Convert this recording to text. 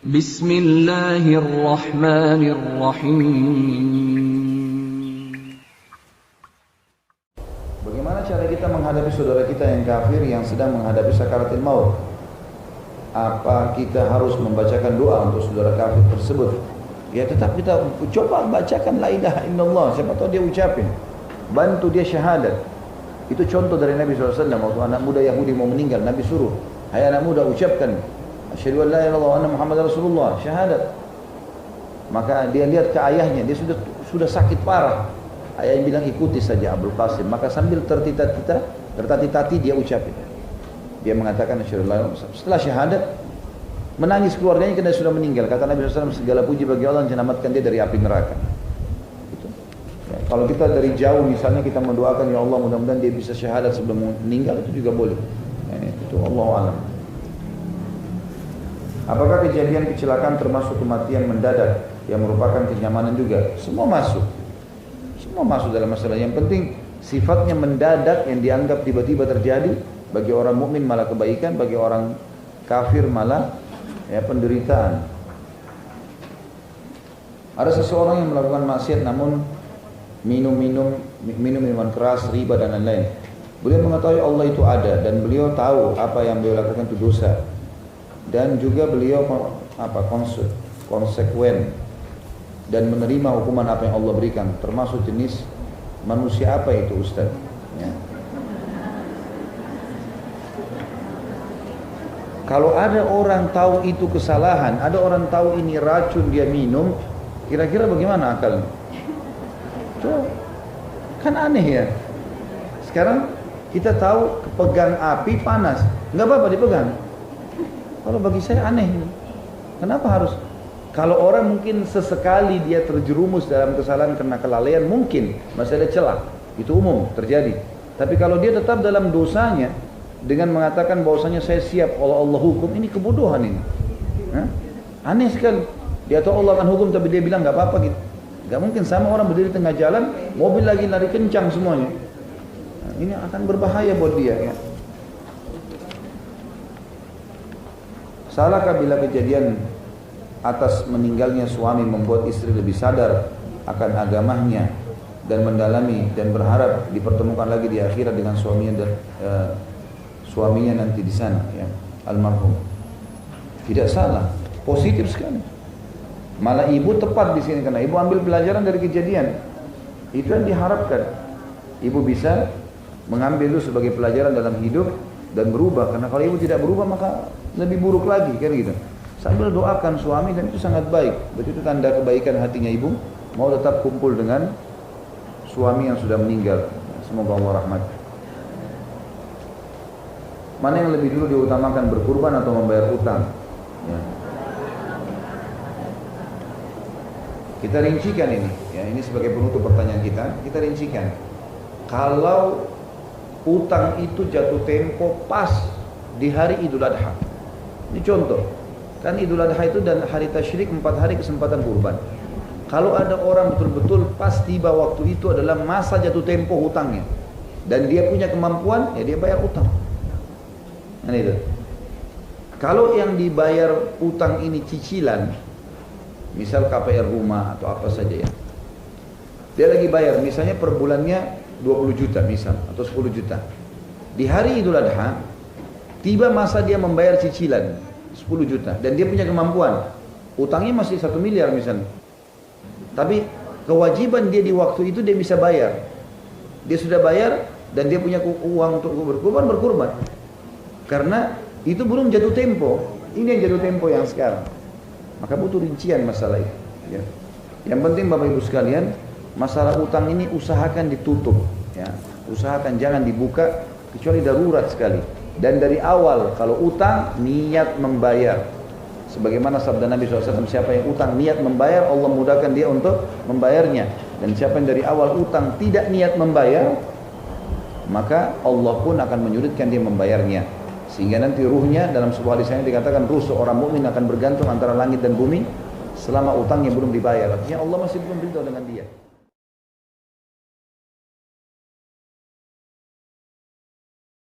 Bismillahirrahmanirrahim. Bagaimana cara kita menghadapi saudara kita yang kafir yang sedang menghadapi sakaratul maut? Apa kita harus membacakan doa untuk saudara kafir tersebut? Ya tetap kita coba bacakan la ilaha illallah, siapa tahu dia ucapin. Bantu dia syahadat. Itu contoh dari Nabi SAW waktu anak muda Yahudi mau meninggal, Nabi suruh, hai anak muda ucapkan asyhadu an la ilaha illallah wa anna Muhammadar Rasulullah, syahadat. Maka dia lihat ke ayahnya, dia sudah sakit parah. Ayahnya bilang ikuti saja Abdul Qasim. Maka sambil tertati-tati dia ucapin. Dia mengatakan asyhadu an la ilaha illallah. Setelah syahadat menangis keluarganya karena sudah meninggal. Kata Nabi SAW, segala puji bagi Allah yang menyelamatkan dia dari api neraka. Gitu. Ya, kalau kita dari jauh misalnya kita mendoakan ya Allah mudah-mudahan dia bisa syahadat sebelum meninggal, itu juga boleh. Ya, itu Allah alam. Apakah kejadian kecelakaan termasuk kematian mendadak yang merupakan kenyamanan juga? Semua masuk. Semua masuk dalam masalah. Yang penting sifatnya mendadak yang dianggap tiba-tiba terjadi. Bagi orang mukmin malah kebaikan, bagi orang kafir malah ya penderitaan. Ada seseorang yang melakukan maksiat namun minum minuman keras, riba dan lain-lain. Beliau mengetahui Allah itu ada dan beliau tahu apa yang beliau lakukan itu dosa. Dan juga beliau konsekuen dan menerima hukuman apa yang Allah berikan. Termasuk jenis manusia apa itu Ustaz? Ya. Kalau ada orang tahu itu kesalahan, ada orang tahu ini racun dia minum, kira-kira bagaimana akalnya? Tuh, kan aneh ya. Sekarang kita tahu pegang api panas, nggak apa-apa dipegang. Kalau bagi saya aneh. Kenapa harus? Kalau orang mungkin sesekali dia terjerumus dalam kesalahan karena kelalaian, mungkin masih ada celah. Itu umum terjadi. Tapi kalau dia tetap dalam dosanya, dengan mengatakan bahwasanya saya siap kalau Allah hukum, ini kebodohan ini. Aneh sekali. Dia tahu Allah akan hukum tapi dia bilang nggak apa-apa gitu. Nggak mungkin sama orang berdiri tengah jalan, mobil lagi lari kencang semuanya. Ini akan berbahaya buat dia ya. Salahkah bila kejadian atas meninggalnya suami membuat istri lebih sadar akan agamanya dan mendalami dan berharap dipertemukan lagi di akhirat dengan suaminya dan suaminya nanti di sana ya, almarhum. Tidak salah, positif sekali. Malah ibu tepat di sini karena ibu ambil pelajaran dari kejadian. Itu yang diharapkan. Ibu bisa mengambil itu sebagai pelajaran dalam hidup dan berubah. Karena kalau ibu tidak berubah maka lebih buruk lagi kan gitu. Sambil doakan suami dan itu sangat baik. Betul itu tanda kebaikan hatinya ibu mau tetap kumpul dengan suami yang sudah meninggal. Semoga Allah rahmat. Mana yang lebih dulu diutamakan, berkurban atau membayar utang? Ya. Kita rincikan ini, ya ini sebagai penutup pertanyaan kita. Kita rincikan. Kalau utang itu jatuh tempo pas di hari Idul Adha. Ini contoh. Kan Idul Adha itu dan hari tasyrik 4 hari kesempatan kurban. Kalau ada orang betul-betul pas tiba waktu itu adalah masa jatuh tempo hutangnya dan dia punya kemampuan, ya dia bayar utang. Nah itu. Kalau yang dibayar utang ini cicilan, misal KPR rumah atau apa saja ya, dia lagi bayar, misalnya per bulannya 20 juta misal atau 10 juta. Di hari Idul Adha, tiba masa dia membayar cicilan 10 juta dan dia punya kemampuan, utangnya masih 1 miliar misalnya. Tapi kewajiban dia di waktu itu dia bisa bayar. Dia sudah bayar dan dia punya uang untuk berkurban. Karena itu belum jatuh tempo. Ini yang jatuh tempo yang sekarang. Maka butuh rincian masalah itu. Ya. Yang penting Bapak Ibu sekalian, masalah utang ini usahakan ditutup. Ya. Usahakan jangan dibuka kecuali darurat sekali. Dan dari awal kalau utang niat membayar. Sebagaimana sabda Nabi SAW, siapa yang utang niat membayar, Allah mudahkan dia untuk membayarnya. Dan siapa yang dari awal utang tidak niat membayar, maka Allah pun akan menyulitkan dia membayarnya. Sehingga nanti ruhnya dalam sebuah hadis yang dikatakan ruh seorang mukmin akan bergantung antara langit dan bumi selama utangnya belum dibayar. Artinya Allah masih belum beritahu dengan dia.